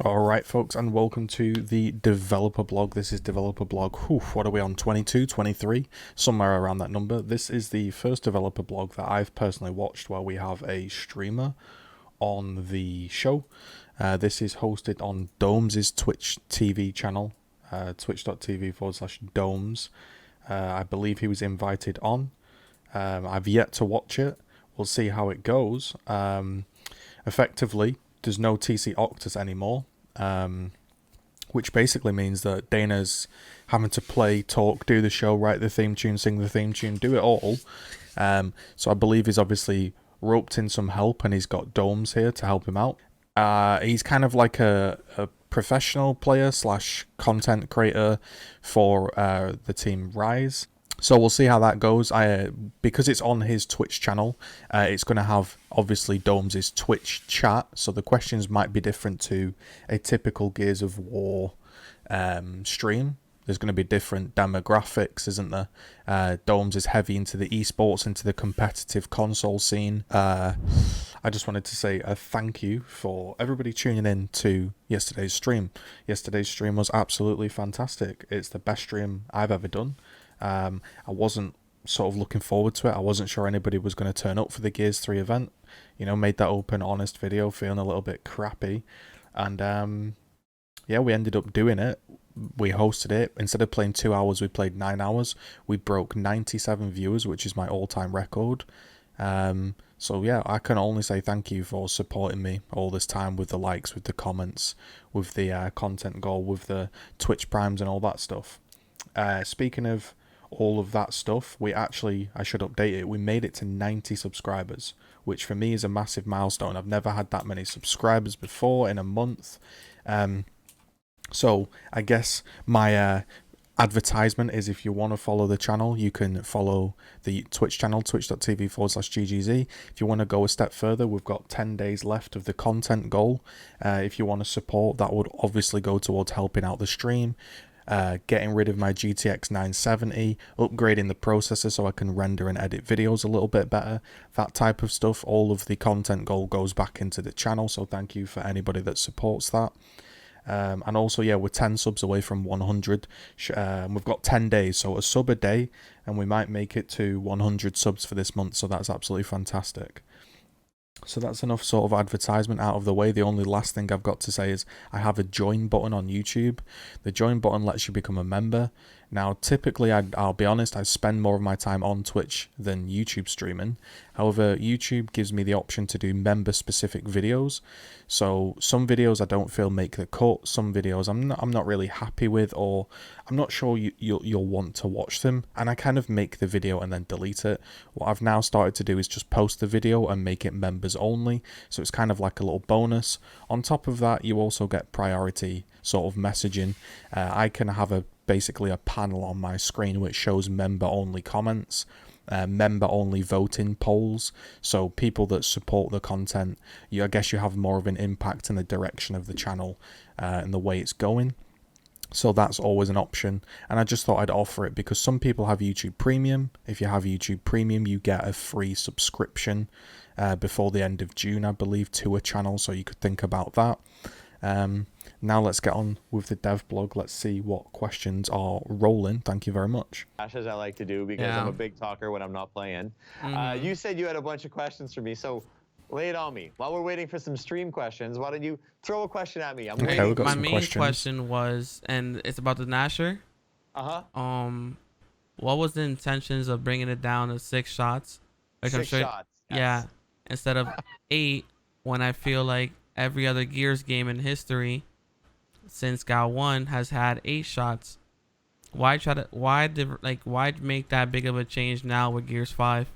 Alright folks, and welcome to the developer blog. This is developer blog, what are we on, 22, 23, somewhere around that number. This is the first developer blog that I've personally watched where we have a streamer on the show. This is hosted on Domes' Twitch TV channel, twitch.tv/Domes. I believe he was invited on. I've yet to watch it. We'll see how it goes. Effectively, there's no TC Octus anymore, which basically means that Dana's having to play, talk, do the show, write the theme tune, sing the theme tune, do it all. So I believe he's obviously roped in some help, and he's got Domes here to help him out. He's kind of like a professional player slash content creator for the team Rise. So we'll see how that goes. Because it's on his Twitch channel, it's going to have obviously Domes' Twitch chat, so the questions might be different to a typical Gears of War stream. There's going to be different demographics, isn't there? Domes is heavy into the esports, into the competitive console scene. I just wanted to say a thank you for everybody tuning in to yesterday's stream. Yesterday's stream was absolutely fantastic. It's the best stream I've ever done. I wasn't sort of looking forward to it. I wasn't sure anybody was going to turn up for the Gears 3 event. You know, made that open, honest video, feeling a little bit crappy. And yeah, we ended up doing it. We hosted it. Instead of playing 2 hours, we played 9 hours. We broke 97 viewers, which is my all-time record. So yeah, I can only say thank you for supporting me all this time with the likes, with the comments, with the content goal, with the Twitch primes and all that stuff. Speaking of all of that stuff, I should update it, we made it to 90 subscribers, which for me is a massive milestone. I've never had that many subscribers before in a month. So I guess my advertisement is, if you want to follow the channel, you can follow the Twitch channel, twitch.tv/GGZ. If you want to go a step further, we've got 10 days left of the content goal. If you want to support, that would obviously go towards helping out the stream, getting rid of my GTX 970, upgrading the processor so I can render and edit videos a little bit better, that type of stuff. All of the content goal goes back into the channel, so thank you for anybody that supports that. And also, yeah, we're 10 subs away from 100. We've got 10 days, so a sub a day, and we might make it to 100 subs for this month, so that's absolutely fantastic. So that's enough sort of advertisement out of the way. The only last thing I've got to say is I have a join button on YouTube. The join button lets you become a member. Now, typically, I'll be honest, I spend more of my time on Twitch than YouTube streaming. However, YouTube gives me the option to do member-specific videos. So some videos I don't feel make the cut. Some videos I'm not really happy with, or I'm not sure you'll want to watch them. And I kind of make the video and then delete it. What I've now started to do is just post the video and make it members only. So it's kind of like a little bonus. On top of that, you also get priority sort of messaging. I can have basically a panel on my screen which shows member only comments, member only voting polls, so people that support the content, I guess you have more of an impact in the direction of the channel and the way it's going. So that's always an option, and I just thought I'd offer it because some people have YouTube Premium. If you have YouTube Premium, you get a free subscription before the end of June, I believe, to a channel, so you could think about that. Now let's get on with the dev blog. Let's see what questions are rolling. Thank you very much. As I like to do, because I'm a big talker when I'm not playing. You said you had a bunch of questions for me, so lay it on me. While we're waiting for some stream questions, why don't you throw a question at me? I'm okay, we've got my some main questions. question was, and it's about the Gnasher. What was the intentions of bringing it down to 6 shots? Like, 6 shots. Yes. Yeah, instead of 8, when I feel like every other Gears game in history since GoW 1 has had 8 shots. Why make that big of a change now with Gears 5?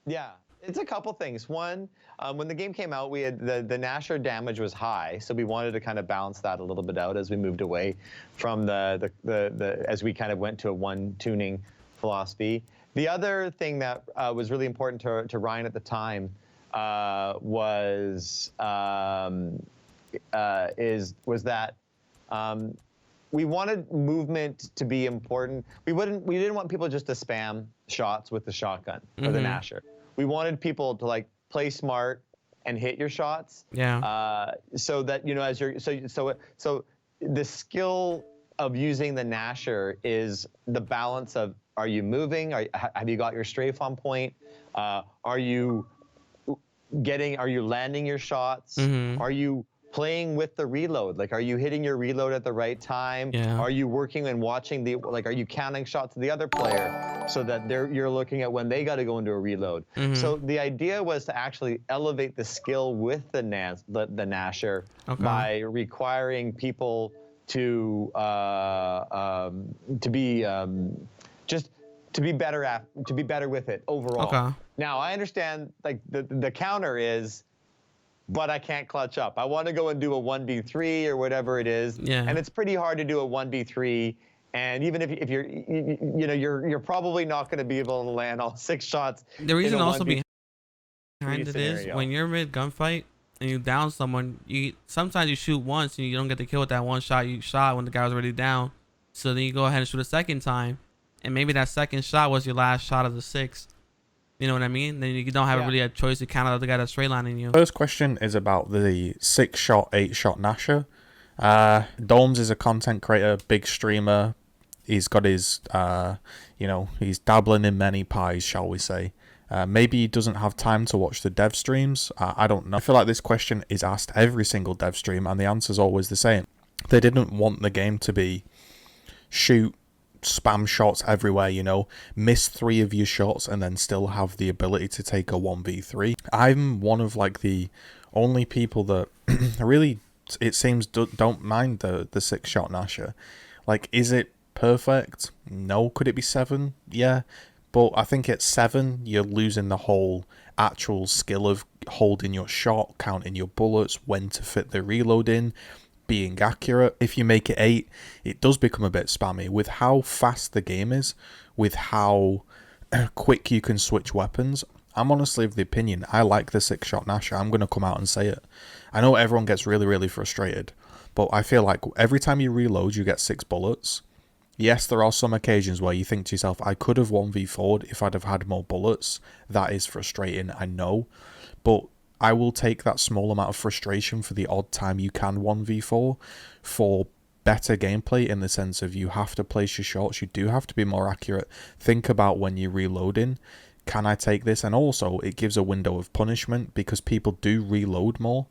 Yeah, it's a couple things. One, when the game came out, we had the Gnasher damage was high, so we wanted to kind of balance that a little bit out as we moved away from as we kind of went to a one tuning philosophy. The other thing that was really important to Ryan at the time was that we wanted movement to be important. We didn't want people just to spam shots with the shotgun or the Gnasher. We wanted people to like play smart, and hit your shots. Yeah. So that, you know, as you're so the skill of using the Gnasher is the balance of, are you moving? Have you got your strafe on point? Are you landing your shots? Mm-hmm. Are you playing with the reload? Like, are you hitting your reload at the right time? Yeah. Are you working and watching are you counting shots to the other player so that you're looking at when they got to go into a reload? Mm-hmm. So the idea was to actually elevate the skill with the Gnasher by requiring people to be just to be better with it overall. Okay. Now I understand, like, the counter is, but I can't clutch up. I want to go and do a 1v3 or whatever it is. Yeah. And it's pretty hard to do a 1v3. And even if you're, you know, you're probably not going to be able to land all 6 shots. The reason also 1v3 behind it is scenario. when you're mid gunfight and you down someone, sometimes you shoot once and you don't get the kill with that one shot you shot when the guy was already down. So then you go ahead and shoot a second time, and maybe that second shot was your last shot of the 6. You know what I mean? Then you don't have really a choice to count out the guy that's straight lining you. First question is about the 6-shot, 8-shot Gnasher. Domes is a content creator, big streamer. He's got his, you know, he's dabbling in many pies, shall we say. Maybe he doesn't have time to watch the dev streams. I don't know. I feel like this question is asked every single dev stream, and the answer's always the same. They didn't want the game to be shoot, spam shots everywhere, you know, miss 3 of your shots and then still have the ability to take a 1v3. I'm one of, like, the only people that really, it seems, don't mind the 6-shot Gnasher. Like, is it perfect? No. Could it be 7? Yeah. But I think at 7, you're losing the whole actual skill of holding your shot, counting your bullets, when to fit the reload in, being accurate. If you make it 8, it does become a bit spammy. With how fast the game is, with how quick you can switch weapons, I'm honestly of the opinion I like the 6-shot Gnasher. I'm going to come out and say it. I know everyone gets really, really frustrated, but I feel like every time you reload, you get 6 bullets. Yes, there are some occasions where you think to yourself, I could have 1v4'd if I'd have had more bullets. That is frustrating, I know. But I will take that small amount of frustration for the odd time you can 1v4 for better gameplay, in the sense of you have to place your shots, you do have to be more accurate. Think about when you're reloading, can I take this? And also, it gives a window of punishment because people do reload more.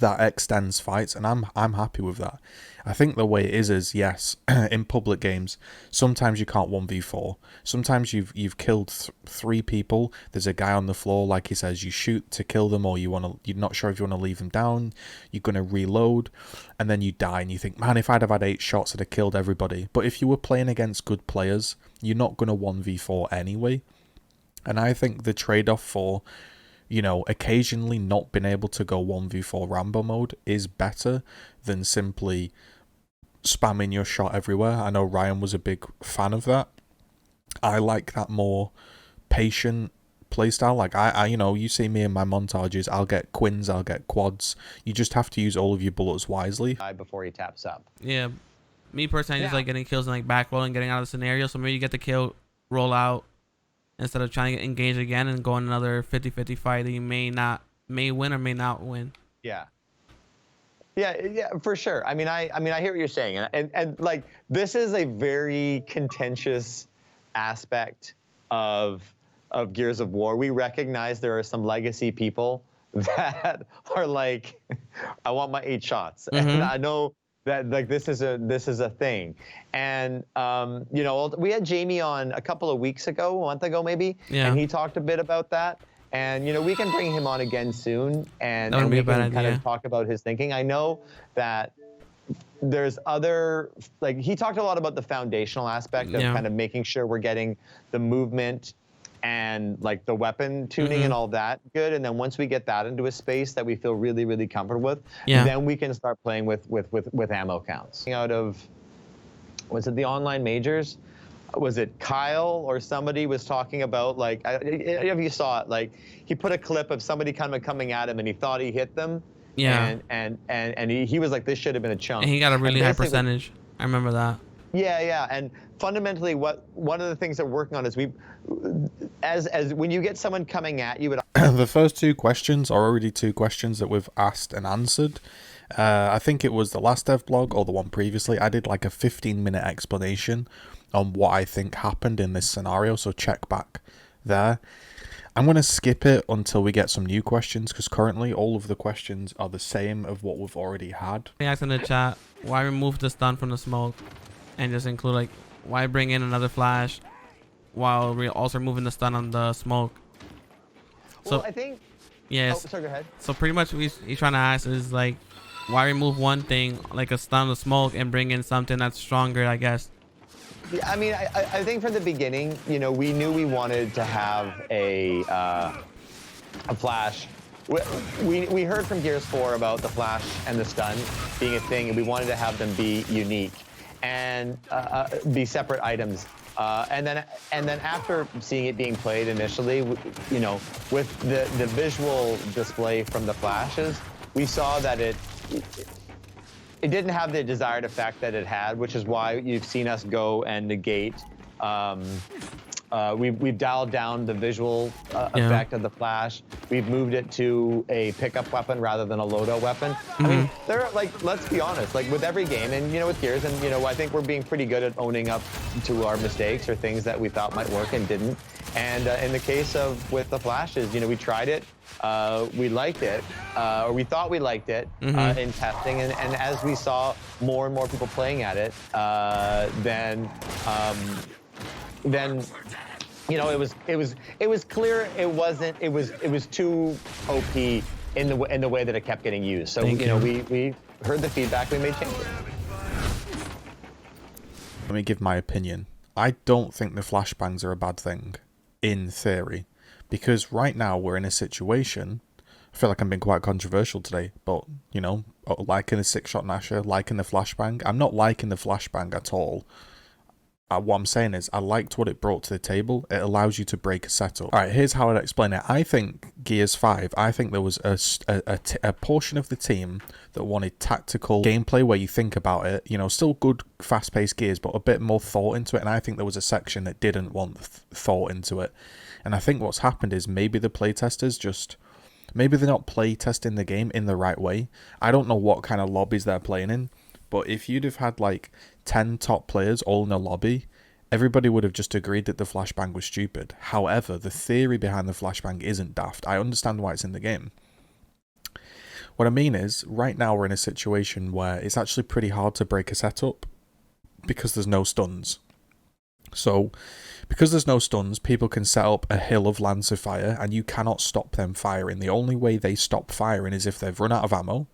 That extends fights, and I'm happy with that. I think the way it is yes, in public games, sometimes you can't 1v4. Sometimes you've killed 3 people. There's a guy on the floor, like he says, you shoot to kill them, or you're not sure if you want to leave them down. You're gonna reload, and then you die, and you think, man, if I'd have had 8 shots, I'd have killed everybody. But if you were playing against good players, you're not gonna 1v4 anyway. And I think the trade-off for, you know, occasionally not being able to go 1v4 Rambo mode is better than simply spamming your shot everywhere. I know Ryan was a big fan of that. I like that more patient playstyle. Like, I you know, you see me in my montages, I'll get quins, I'll get quads. You just have to use all of your bullets wisely. Before he taps up. Yeah. Me personally, I just like getting kills and like back rolling, getting out of the scenario. So maybe you get the kill, roll out, instead of trying to engage again and go on another 50-50 fight that you may win or may not win. Yeah, for sure. I mean, I hear what you're saying, and like, this is a very contentious aspect of Gears of War. We recognize there are some legacy people that are like, I want my 8 shots, and I know that, like, this is a thing. And you know, we had Jamie on a couple of weeks ago, a month ago maybe, and he talked a bit about that. And you know, we can bring him on again soon, and we can kind of talk about his thinking. I know that there's other, like, he talked a lot about the foundational aspect of kind of making sure we're getting the movement and like the weapon tuning and all that good, and then once we get that into a space that we feel really, really comfortable with, then we can start playing with ammo counts. Out of, was it the online majors? Was it Kyle or somebody was talking about, like, if you saw it, like, he put a clip of somebody kind of coming at him and he thought he hit them. And he was like, this should have been a chunk. And he got a really high percentage. I remember that. Yeah. And fundamentally, one of the things that we're working on is as when you get someone coming at you, The first two questions are already two questions that we've asked and answered. I think it was the last dev blog or the one previously. I did like a 15-minute explanation on what I think happened in this scenario, so check back there. I'm going to skip it until we get some new questions, because currently all of the questions are the same of what we've already had. They asked in the chat, why remove the stun from the smoke and just include like, why bring in another flash while we're also removing the stun on the smoke? well, I think. Yes. Oh, sorry, go ahead. So pretty much what he's trying to ask is like, why remove one thing like a stun of smoke and bring in something that's stronger, I guess. Yeah, I mean, I think from the beginning, you know, we knew we wanted to have a flash. We heard from Gears 4 about the flash and the stun being a thing, and we wanted to have them be unique and be separate items. And then after seeing it being played initially, you know, with the visual display from the flashes, we saw that it didn't have the desired effect that it had, which is why you've seen us go and negate. We've dialed down the visual effect of the flash. We've moved it to a pickup weapon rather than a loadout weapon. I mean, there are, like, let's be honest, like with every game, and you know, with Gears, and you know, I think we're being pretty good at owning up to our mistakes or things that we thought might work and didn't. And in the case of with the flashes, you know, we tried it, we liked it, or we thought we liked it in testing, and as we saw more and more people playing at it, then you know, it was clear it wasn't, it was too OP in the way that it kept getting used. So you know, we heard the feedback, we made changes. Let me give my opinion. I don't think the flashbangs are a bad thing, in theory, because right now we're in a situation. I feel like I'm being quite controversial today, but you know, liking the 6-shot Gnasher, liking the flashbang. I'm not liking the flashbang at all. What I'm saying is, I liked what it brought to the table. It allows you to break a setup. Alright, here's how I'd explain it. I think Gears 5, I think there was a portion of the team that wanted tactical gameplay where you think about it. You know, still good fast-paced Gears, but a bit more thought into it. And I think there was a section that didn't want thought into it. And I think what's happened is maybe the playtesters just... maybe they're not playtesting the game in the right way. I don't know what kind of lobbies they're playing in. But if you'd have had like 10 top players all in a lobby, everybody would have just agreed that the flashbang was stupid. However, the theory behind the flashbang isn't daft. I understand why it's in the game. What I mean is, right now we're in a situation where it's actually pretty hard to break a setup because there's no stuns. So, because there's no stuns, people can set up a hill of Lancer fire and you cannot stop them firing. The only way they stop firing is if they've run out of ammo,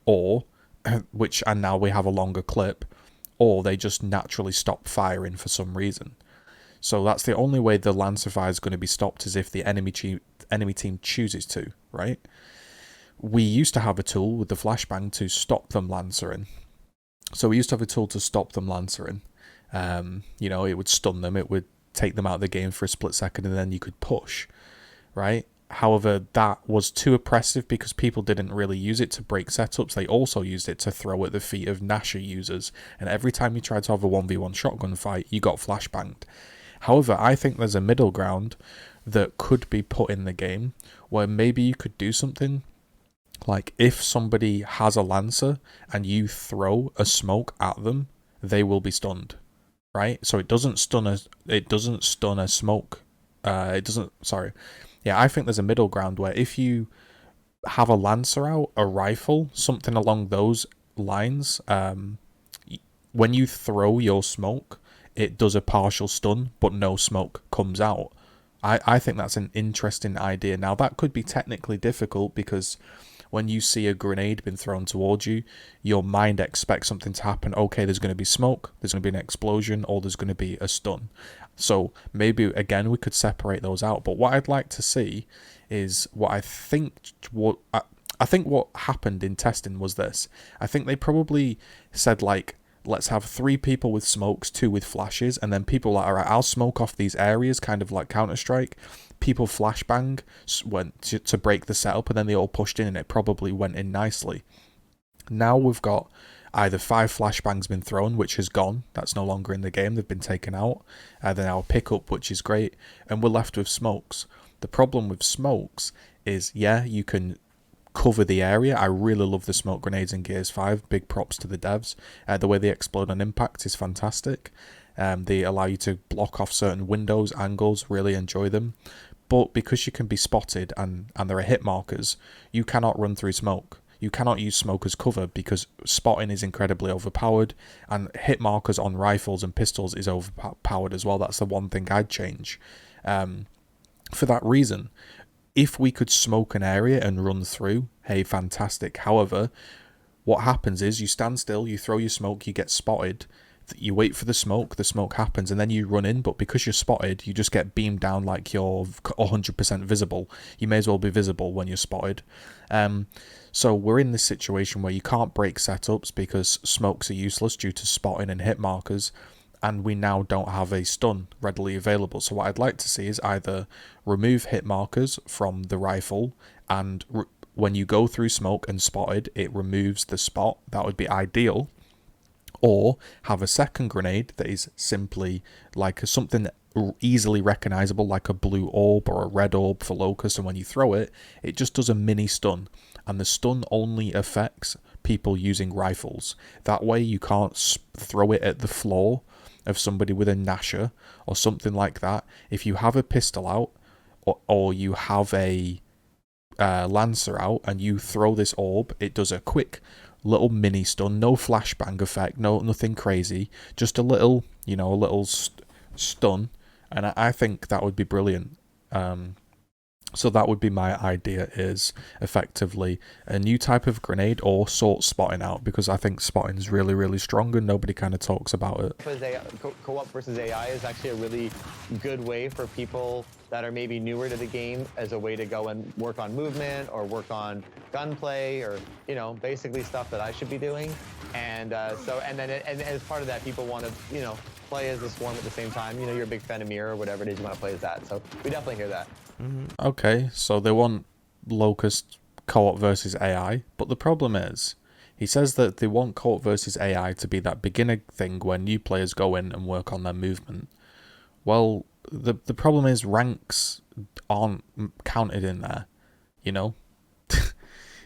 or... and now we have a longer clip, or they just naturally stop firing for some reason. So that's the only way the Lancer fire is going to be stopped, is if the enemy team chooses to, right? We used to have a tool with the flashbang to stop them lancering. So we used to have a tool to stop them lancering. You know, it would stun them, it would take them out of the game for a split second, and then you could push, right? However, that was too oppressive because people didn't really use it to break setups. They also used it to throw at the feet of Gnasher users. And every time you tried to have a 1v1 shotgun fight, you got flashbanged. However, I think there's a middle ground that could be put in the game where maybe you could do something like, if somebody has a Lancer and you throw a smoke at them, they will be stunned, right? So it doesn't stun a smoke. Yeah, I think there's a middle ground where if you have a Lancer out, a rifle, something along those lines, when you throw your smoke, it does a partial stun, but no smoke comes out. I think that's an interesting idea. Now, that could be technically difficult because when you see a grenade being thrown towards you, your mind expects something to happen. Okay, there's going to be smoke, there's going to be an explosion, or there's going to be a stun. So maybe, again, we could separate those out. But what I'd like to see is I think what happened in testing was this. I think they probably said, like, let's have 3 people with smokes, 2 with flashes, and then people like, all right, I'll smoke off these areas, kind of like Counter-Strike. People flashbang went to break the setup, and then they all pushed in, and it probably went in nicely. Now we've got either 5 flashbangs been thrown, which has gone, that's no longer in the game, they've been taken out, then our pickup, which is great, and we're left with smokes. The problem with smokes is, yeah, you can cover the area. I really love the smoke grenades in Gears 5. Big props to the devs. The way they explode on impact is fantastic. They allow you to block off certain windows, angles, really enjoy them. But because you can be spotted and there are hit markers, you cannot run through smoke. You cannot use smoke as cover because spotting is incredibly overpowered, and hit markers on rifles and pistols is overpowered as well. That's the one thing I'd change. For that reason, if we could smoke an area and run through, hey, fantastic. However, what happens is you stand still, you throw your smoke, you get spotted, you wait for the smoke happens, and then you run in, but because you're spotted, you just get beamed down like you're 100% visible. You may as well be visible when you're spotted. So we're in this situation where you can't break setups because smokes are useless due to spotting and hit markers, and we now don't have a stun readily available. So what I'd like to see is either remove hit markers from the rifle, and when you go through smoke and spotted, it removes the spot. That would be ideal. Or have a second grenade that is simply like something easily recognizable, like a blue orb or a red orb for Locust, and when you throw it, it just does a mini stun, and the stun only affects people using rifles. That way you can't throw it at the floor of somebody with a Gnasher or something like that. If you have a pistol out, or you have a Lancer out and you throw this orb, it does a quick little mini stun, no flashbang effect, nothing crazy, just a little, stun, and I think that would be brilliant. So that would be my idea, is effectively a new type of grenade or sort spotting out, because I think spotting is really, really strong and nobody kind of talks about it. Co-op versus AI is actually a really good way for people that are maybe newer to the game as a way to go and work on movement or work on gunplay, or basically stuff that I should be doing. And then as part of that, people want to play as a swarm at the same time. You're a big fan of Mirror or whatever it is you want to play as that. So we definitely hear that. Okay, so they want Locust co-op versus AI, but the problem is, he says that they want co-op versus AI to be that beginner thing where new players go in and work on their movement. Well, the problem is ranks aren't counted in there,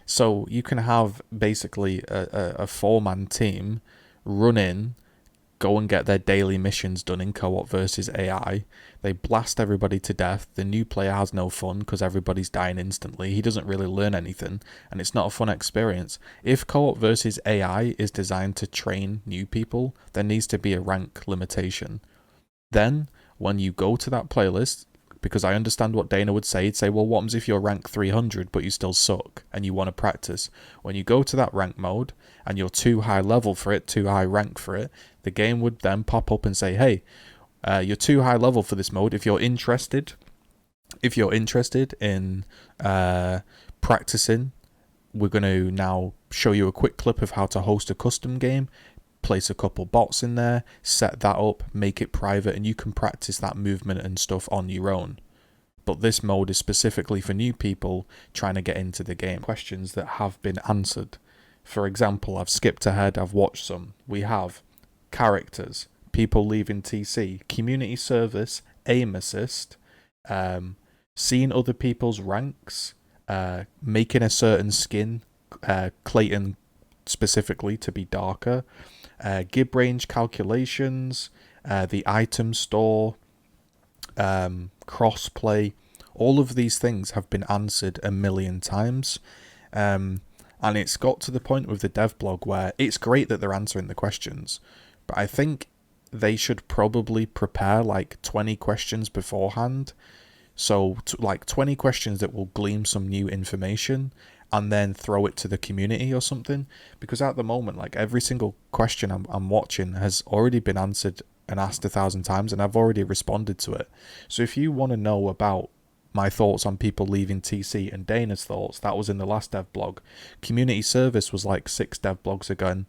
So you can have basically a 4-man team run in, go and get their daily missions done in co-op versus AI. They blast everybody to death. The new player has no fun because everybody's dying instantly. He doesn't really learn anything, and it's not a fun experience. If co-op versus AI is designed to train new people, there needs to be a rank limitation. Then, when you go to that playlist, because I understand what Dana would say, he'd say, well, what happens if you're rank 300 but you still suck and you want to practice? When you go to that rank mode and you're too high level for it, too high rank for it, the game would then pop up and say, hey, you're too high level for this mode. If you're interested in practicing, we're going to now show you a quick clip of how to host a custom game. Place a couple bots in there, set that up, make it private, and you can practice that movement and stuff on your own. But this mode is specifically for new people trying to get into the game. Questions that have been answered. For example, I've skipped ahead, I've watched some. We have characters, people leaving TC, community service, aim assist, seeing other people's ranks, making a certain skin, Clayton specifically, to be darker, gib range calculations, the item store, crossplay. All of these things have been answered a million times, and it's got to the point with the dev blog where it's great that they're answering the questions, but I think they should probably prepare like 20 questions beforehand, so like 20 questions that will glean some new information and then throw it to the community or something, because at the moment, like, every single question I'm watching has already been answered and asked 1,000 times, and I've already responded to it. So if you want to know about my thoughts on people leaving TC and Dana's thoughts, that was in the last dev blog. Community service was like 6 dev blogs ago,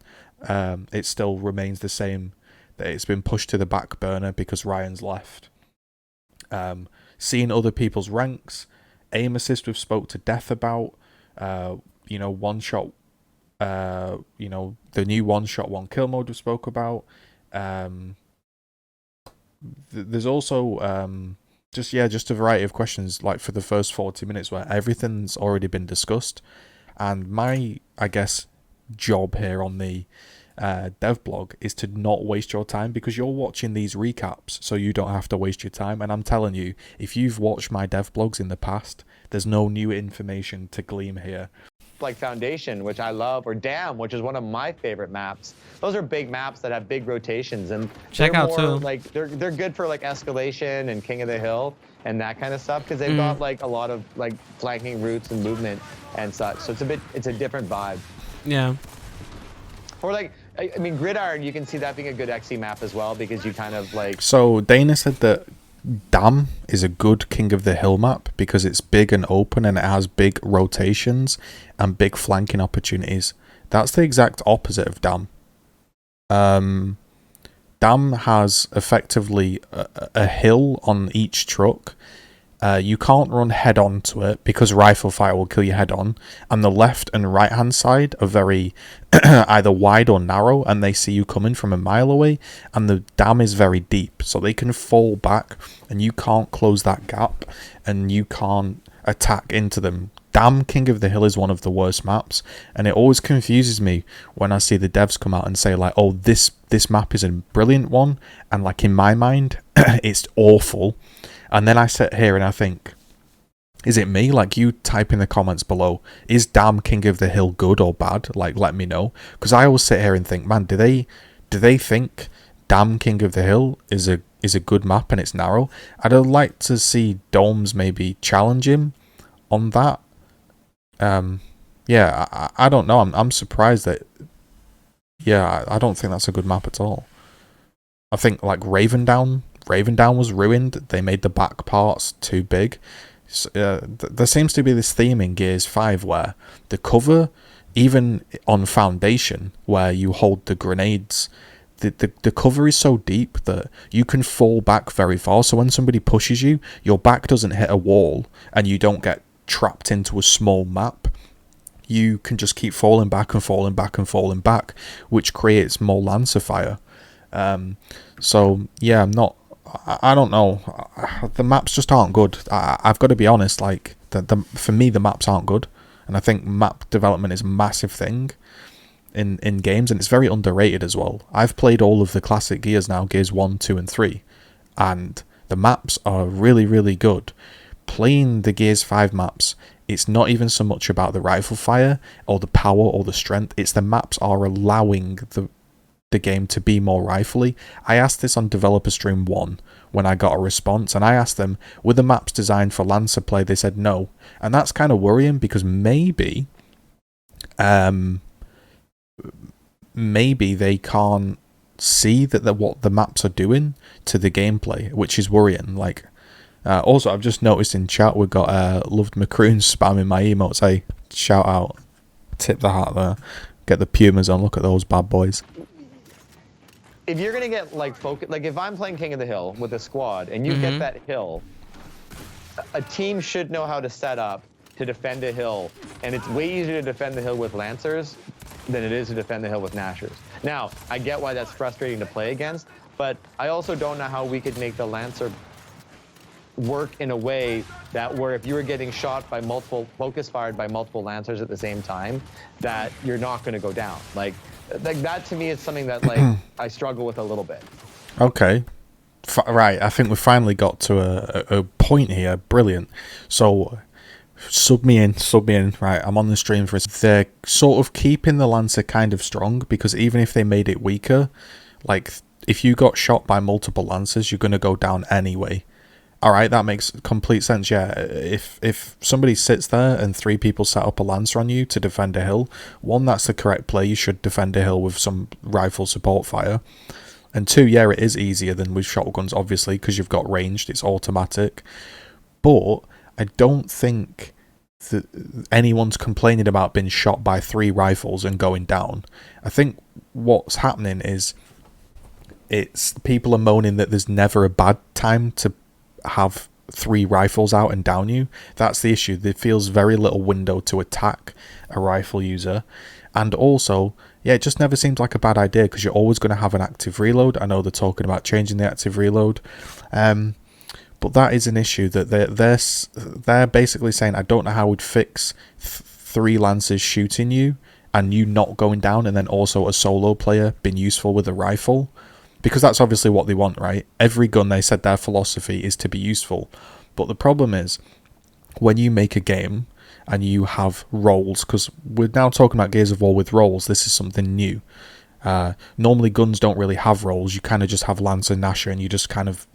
and it still remains the same, that it's been pushed to the back burner because Ryan's left. Seeing other people's ranks, aim assist we've spoke to death about, one shot You know, the new one shot one kill mode we spoke about. There's also just a variety of questions like for the first 40 minutes where everything's already been discussed, and my, I guess, job here on the dev blog is to not waste your time, because you're watching these recaps so you don't have to waste your time. And I'm telling you, if you've watched my dev blogs in the past, there's no new information to glean here. Like Foundation, which I love, or Dam, which is one of my favorite maps. Those are big maps that have big rotations, and Check out more, too. like they're good for like Escalation and King of the Hill and that kind of stuff, because they've got like a lot of like flanking routes and movement and such. So it's a different vibe. Yeah. Or like, I mean, Gridiron, you can see that being a good XE map as well, because you kind of like. So Dana said that Dam is a good King of the Hill map because it's big and open and it has big rotations and big flanking opportunities. That's the exact opposite of Dam. Dam has effectively a hill on each truck. You can't run head on to it because rifle fire will kill you head on, and the left and right hand side are very either wide or narrow, and they see you coming from a mile away, and the dam is very deep, so they can fall back and you can't close that gap and you can't attack into them. Dam King of the Hill is one of the worst maps, and it always confuses me when I see the devs come out and say like, oh, this map is a brilliant one, and like in my mind it's awful. And then I sit here and I think, is it me? Like, you type in the comments below, is Dam King of the Hill good or bad? Like, let me know. Because I always sit here and think, man, do they think Dam King of the Hill is a good map and it's narrow? I'd like to see Domes maybe challenge him on that. Yeah, I don't know. I'm surprised that. Yeah, I don't think that's a good map at all. I think like Ravendown was ruined. They made the back parts too big. There seems to be this theme in Gears 5 where the cover, even on Foundation, where you hold the grenades, the cover is so deep that you can fall back very far. So when somebody pushes you, your back doesn't hit a wall and you don't get trapped into a small map. You can just keep falling back and falling back and falling back, which creates more Lancer fire. So yeah, I don't know. The maps just aren't good. I've got to be honest. Like for me, the maps aren't good, and I think map development is a massive thing in games, and it's very underrated as well. I've played all of the classic Gears now, Gears 1, 2, and 3, and the maps are really, really good. Playing the Gears 5 maps, it's not even so much about the rifle fire or the power or the strength. It's the maps are allowing the game to be more rifly. I asked this on Developer Stream 1 when I got a response, and I asked them, were the maps designed for Lancer play? They said no, and that's kind of worrying, because maybe they can't see that what the maps are doing to the gameplay, which is worrying. Like, also, I've just noticed in chat we've got Loved Macroon spamming my emotes. Hey, shout out, tip the hat there, get the Pumas on, look at those bad boys. If you're gonna get like focus, like if I'm playing King of the Hill with a squad and you get that hill, a team should know how to set up to defend a hill, and it's way easier to defend the hill with Lancers than it is to defend the hill with Gnashers. Now, I get why that's frustrating to play against, but I also don't know how we could make the Lancer work in a way that where if you were getting shot by multiple, focus fired by multiple Lancers at the same time, that you're not gonna go down. Like that to me is something that like I struggle with a little bit. Okay. Right, I think we finally got to a point here. Brilliant. So, sub me in. Right, I'm on the stream for it. They're sort of keeping the Lancer kind of strong, because even if they made it weaker, like, if you got shot by multiple Lancers, you're going to go down anyway. Alright, that makes complete sense, yeah. If somebody sits there and 3 people set up a Lancer on you to defend a hill, 1, that's the correct play. You should defend a hill with some rifle support fire. And 2, yeah, it is easier than with shotguns, obviously, because you've got ranged, it's automatic. But I don't think that anyone's complaining about being shot by 3 rifles and going down. I think what's happening is people are moaning that there's never a bad time to have 3 rifles out and down you. That's the issue. There feels very little window to attack a rifle user, And also, yeah, it just never seems like a bad idea because you're always going to have an active reload. I know they're talking about changing the active reload, but that is an issue that they're basically saying, I don't know how we'd fix 3 lancers shooting you and you not going down, and then also a solo player being useful with a rifle, because that's obviously what they want, right? Every gun, they said their philosophy is to be useful, but the problem is when you make a game and you have roles, because we're now talking about Gears of War with roles, this is something new. Normally guns don't really have roles, you kind of just have Lancer, Gnasher, and you just kind of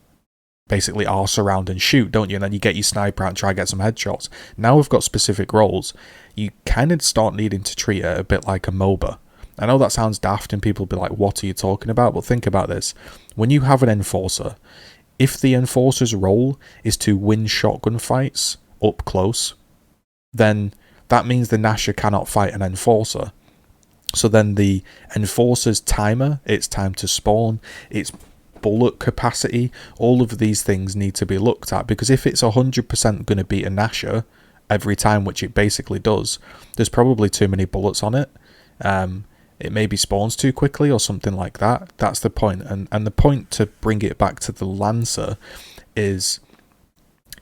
basically arse around and shoot, don't you? And then you get your sniper out and try to get some headshots. Now we've got specific roles, you kind of start needing to treat it a bit like a MOBA. I know that sounds daft and people will be like, what are you talking about? But think about this. When you have an enforcer, if the enforcer's role is to win shotgun fights up close, then that means the Gnasher cannot fight an enforcer. So then the enforcer's timer, its time to spawn, its bullet capacity, all of these things need to be looked at, because if it's 100% going to beat a Gnasher every time, which it basically does, there's probably too many bullets on it. It maybe spawns too quickly or something like that. That's the point. And the point, to bring it back to the Lancer, is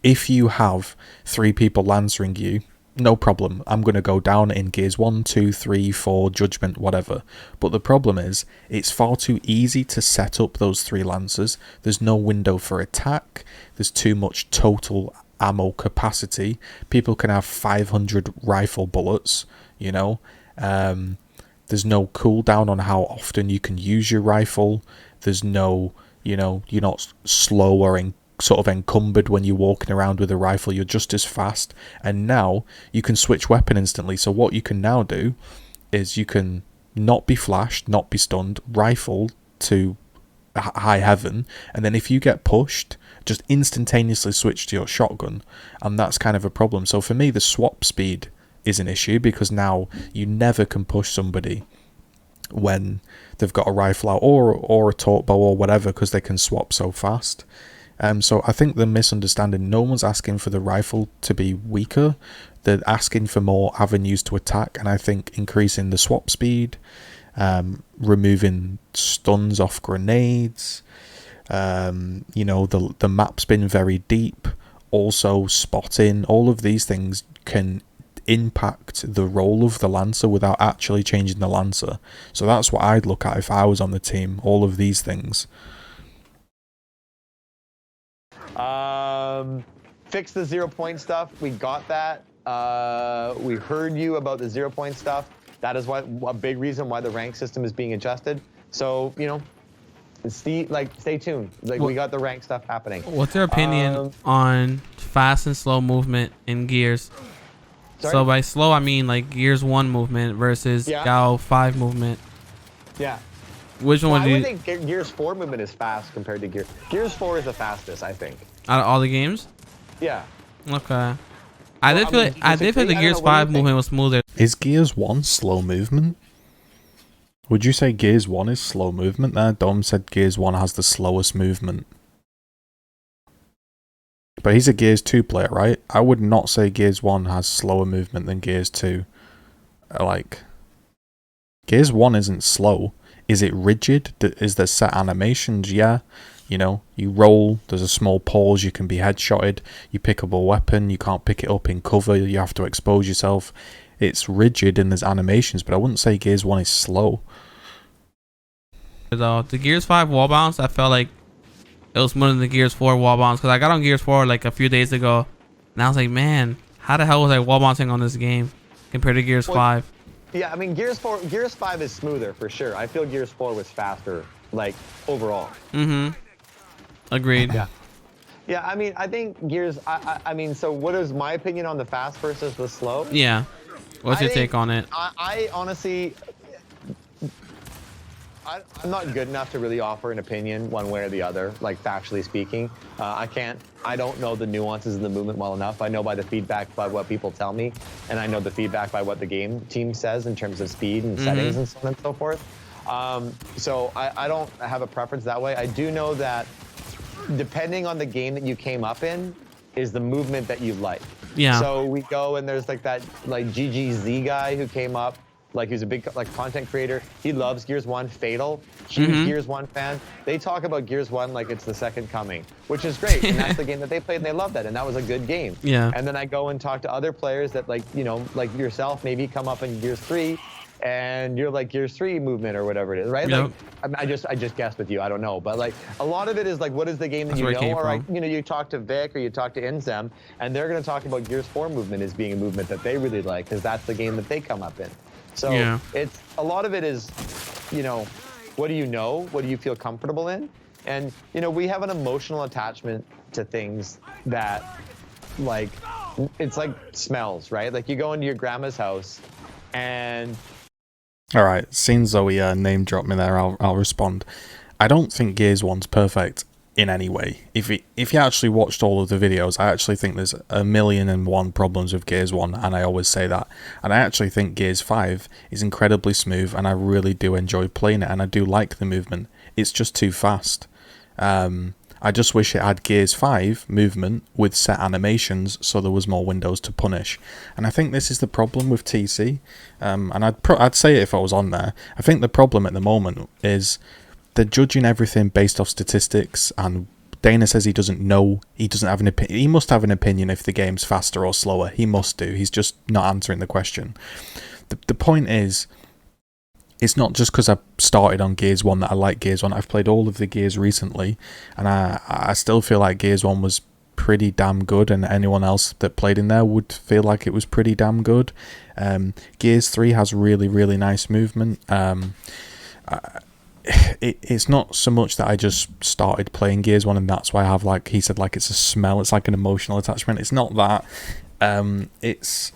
if you have 3 people lancering you, no problem, I'm going to go down in Gears 1, 2, 3, 4, Judgment, whatever. But the problem is, it's far too easy to set up those 3 lancers. There's no window for attack. There's too much total ammo capacity. People can have 500 rifle bullets, you know. There's no cooldown on how often you can use your rifle. There's no, you know, you're not slow or sort of encumbered when you're walking around with a rifle. You're just as fast. And now you can switch weapon instantly. So what you can now do is you can not be flashed, not be stunned, rifle to high heaven, and then if you get pushed, just instantaneously switch to your shotgun. And that's kind of a problem. So for me, the swap speed is an issue, because now you never can push somebody when they've got a rifle out or a torque bow or whatever, because they can swap so fast. So I think the misunderstanding, no one's asking for the rifle to be weaker, they're asking for more avenues to attack. And I think increasing the swap speed, removing stuns off grenades, you know, the map's been very deep, also spotting, all of these things can impact the role of the Lancer without actually changing the Lancer. So that's what I'd look at if I was on the team, all of these things. Fix the 0 point stuff. We got that. We heard you about the 0 point stuff. That is a big reason why the rank system is being adjusted. So, you know, stay tuned. We got the rank stuff happening. What's your opinion on fast and slow movement in Gears? Sorry? So by slow, I mean like Gears 1 movement versus GoW 5 movement. Yeah. Which one I do would you think Gears 4 movement is fast compared to Gears 4 is the fastest, I think. out of all the games? Yeah. Okay. I did feel the Gears 5 movement was smoother. Is Gears 1 slow movement? Would you say Gears 1 is slow movement there? Dom said Gears 1 has the slowest movement. But he's a Gears 2 player, right? I would not say Gears 1 has slower movement than Gears 2. Like, Gears 1 isn't slow. Is it rigid? Is there set animations? Yeah. You know, you roll, there's a small pause, you can be headshotted, you pick up a weapon, you can't pick it up in cover, you have to expose yourself. It's rigid and there's animations, but I wouldn't say Gears 1 is slow. Though the Gears 5 wall bounce, I felt like it was more than the Gears 4 wall bounce, because I got on Gears 4 like a few days ago, and I was like, man, how the hell was I wall bouncing on this game compared to Gears 5? Yeah, I mean, Gears 5 is smoother for sure. I feel Gears 4 was faster, like, overall. Agreed. Yeah. Yeah, I mean, I think Gears, I mean, so what is my opinion on the fast versus the slow? Yeah. What's your take on it? I honestly, I'm not good enough to really offer an opinion one way or the other, like factually speaking. I don't know the nuances of the movement well enough. I know by the feedback by what people tell me, and I know the feedback by what the game team says in terms of speed and settings and so on and so forth. So I don't have a preference that way. I do know that depending on the game that you came up in is the movement that you like. Yeah. So we go and there's like that GGZII guy who came up Like he's a big like content creator. He loves Gears 1. Fatal, huge Gears 1 fan. They talk about Gears 1 like it's the second coming, which is great. And that's the game that they played and they loved that. And that was a good game. Yeah. And then I go and talk to other players that like, you know, like yourself, maybe come up in Gears 3 and you're like Gears 3 movement or whatever it is, right? Yep. Like I just guessed with you. I don't know, but like a lot of it is like, what is the game that you know? Or like, you know, you talk to Vic or you talk to Inzem, and they're going to talk about Gears 4 movement as being a movement that they really like because that's the game that they come up in. So it's a lot of it is, you know, what do you know? What do you feel comfortable in? And you know, we have an emotional attachment to things that, like, it's like smells, right? Like you go into your grandma's house, and all right, seeing Zoe name drop me there, I'll respond. I don't think Gears 1's perfect in any way. If you actually watched all of the videos, I actually think there's 1,000,001 problems with Gears 1, and I always say that. And I actually think Gears 5 is incredibly smooth, and I really do enjoy playing it, and I do like the movement. It's just too fast. I just wish it had Gears 5 movement with set animations so there was more windows to punish. And I think this is the problem with TC. And I'd say it if I was on there. I think the problem at the moment is they're judging everything based off statistics, and Dana says he doesn't know, he doesn't have an opinion. He must have an opinion if the game's faster or slower. He must do. He's just not answering the question. The point is, it's not just because I started on Gears 1 that I like Gears 1. I've played all of the Gears recently, and I still feel like Gears 1 was pretty damn good, and anyone else that played in there would feel like it was pretty damn good. Gears 3 has really, really nice movement. It's not so much that I just started playing Gears 1 and that's why I have, like he said, like it's a smell, it's like an emotional attachment. It's not that. It's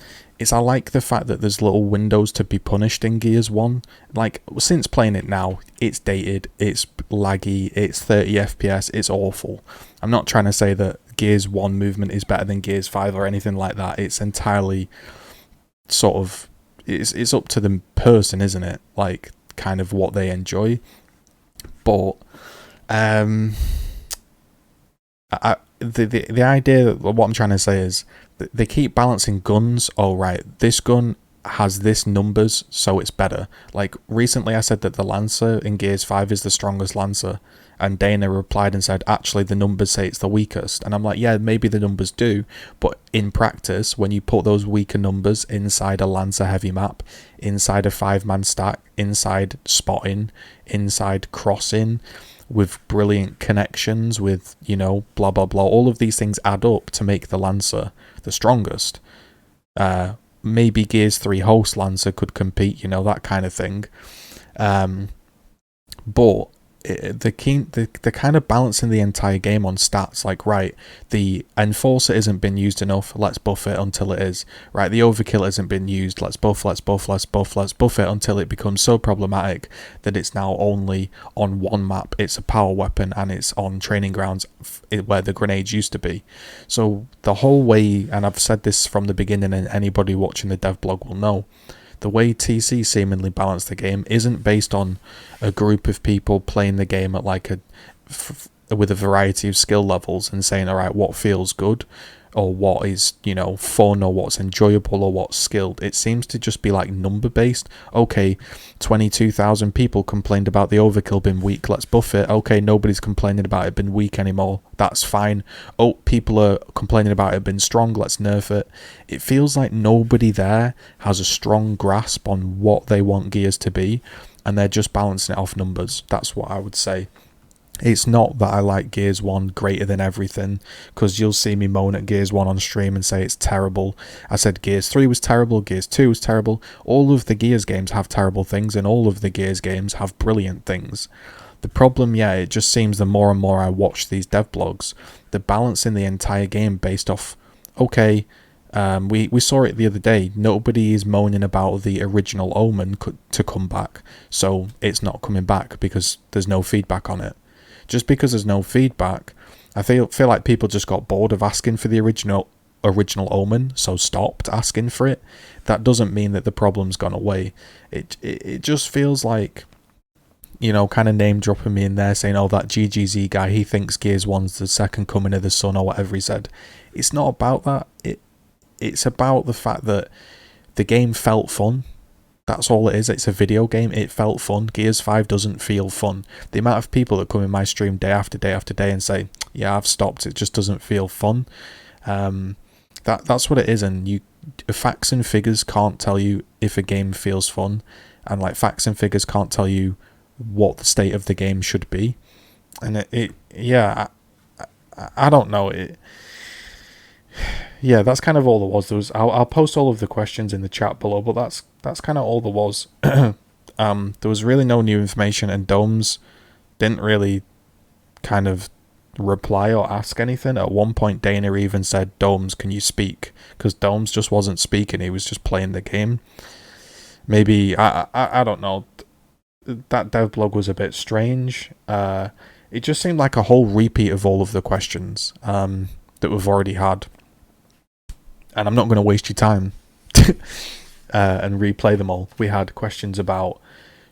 I like the fact that there's little windows to be punished in Gears 1. Like, since playing it now, it's dated, it's laggy, it's 30 FPS, it's awful. I'm not trying to say that Gears 1 movement is better than Gears 5 or anything like that. It's entirely sort of, it's up to the person, isn't it? Like, kind of what they enjoy. But, the idea that what I'm trying to say is they keep balancing guns. Oh right, this gun has this numbers, so it's better. Like recently I said that the Lancer in Gears 5 is the strongest Lancer, and Dana replied and said actually the numbers say it's the weakest. And I'm like, yeah, maybe the numbers do, but in practice when you put those weaker numbers inside a Lancer heavy map, inside a 5-man stack, inside spotting, inside crossing, with brilliant connections, with, you know, blah blah blah, all of these things add up to make the Lancer the strongest. Maybe Gears 3 host Lancer could compete, you know, that kind of thing. But they're kind of balancing the entire game on stats. Like, right, the Enforcer isn't been used enough, let's buff it until it is. Right, the Overkill isn't been used, let's buff it until it becomes so problematic that it's now only on one map, it's a power weapon, and it's on training grounds where the grenades used to be. So the whole way, and I've said this from the beginning and anybody watching the dev blog will know, the way TC seemingly balanced the game isn't based on a group of people playing the game at like with a variety of skill levels and saying, all right, what feels good, or what is, you know, fun, or what's enjoyable, or what's skilled. It seems to just be like number based. Okay, 22,000 people complained about the Overkill being weak, let's buff it. Okay, nobody's complaining about it being weak anymore, that's fine. Oh, people are complaining about it being strong, let's nerf it. It feels like nobody there has a strong grasp on what they want Gears to be, and they're just balancing it off numbers. That's what I would say. It's not that I like Gears 1 greater than everything, because you'll see me moan at Gears 1 on stream and say it's terrible. I said Gears 3 was terrible, Gears 2 was terrible. All of the Gears games have terrible things, and all of the Gears games have brilliant things. The problem, yeah, it just seems the more and more I watch these dev blogs, they're balancing the entire game based off, okay, we saw it the other day, nobody is moaning about the original Omen to come back, so it's not coming back because there's no feedback on it. Just because there's no feedback, I feel like people just got bored of asking for the original Omen, so stopped asking for it. That doesn't mean that the problem's gone away. It just feels like, you know, kind of name dropping me in there, saying, oh, that GGZ guy, he thinks Gears 1's the second coming of the sun, or whatever he said. It's not about that. It's about the fact that the game felt fun. That's all it is. It's a video game. It felt fun. Gears 5 doesn't feel fun. The amount of people that come in my stream day after day after day and say, yeah, I've stopped, it just doesn't feel fun. That's what it is. And facts and figures can't tell you if a game feels fun, and like facts and figures can't tell you what the state of the game should be. And I don't know it. Yeah, that's kind of all there was. I'll post all of the questions in the chat below, but that's kind of all there was. There was really no new information, and Domes didn't really kind of reply or ask anything. At one point, Dana even said, "Domes, can you speak?" Because Domes just wasn't speaking; he was just playing the game. Maybe I don't know. That dev blog was a bit strange. It just seemed like a whole repeat of all of the questions that we've already had. And I'm not going to waste your time and replay them all. We had questions about,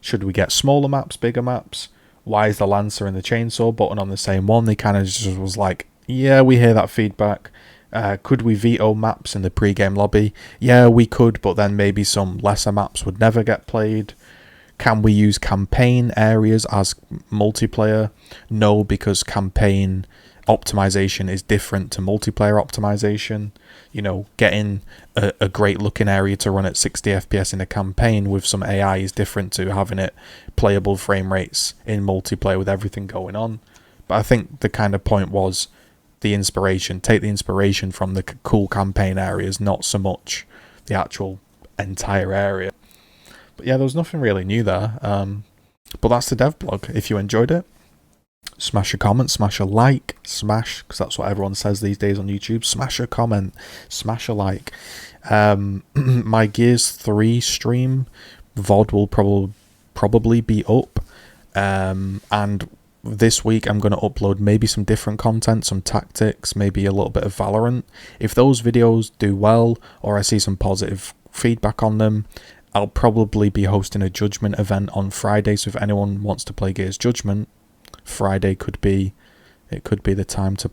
should we get smaller maps, bigger maps? Why is the Lancer and the Chainsaw button on the same one? They kind of just was like, yeah, we hear that feedback. Could we veto maps in the pre-game lobby? Yeah, we could, but then maybe some lesser maps would never get played. Can we use campaign areas as multiplayer? No, because campaign optimization is different to multiplayer optimization. You know, getting a great looking area to run at 60 FPS in a campaign with some AI is different to having it playable frame rates in multiplayer with everything going on. But I think the kind of point was the inspiration. Take the inspiration from the cool campaign areas, not so much the actual entire area. But yeah, there was nothing really new there. But that's the dev blog. If you enjoyed it, smash a comment, smash a like, because that's what everyone says these days on YouTube. Smash a comment, smash a like. My Gears 3 stream VOD will probably be up. And this week I'm going to upload maybe some different content, some tactics, maybe a little bit of Valorant. If those videos do well, or I see some positive feedback on them, I'll probably be hosting a Judgment event on Friday. So if anyone wants to play Gears Judgment, Friday could be the time to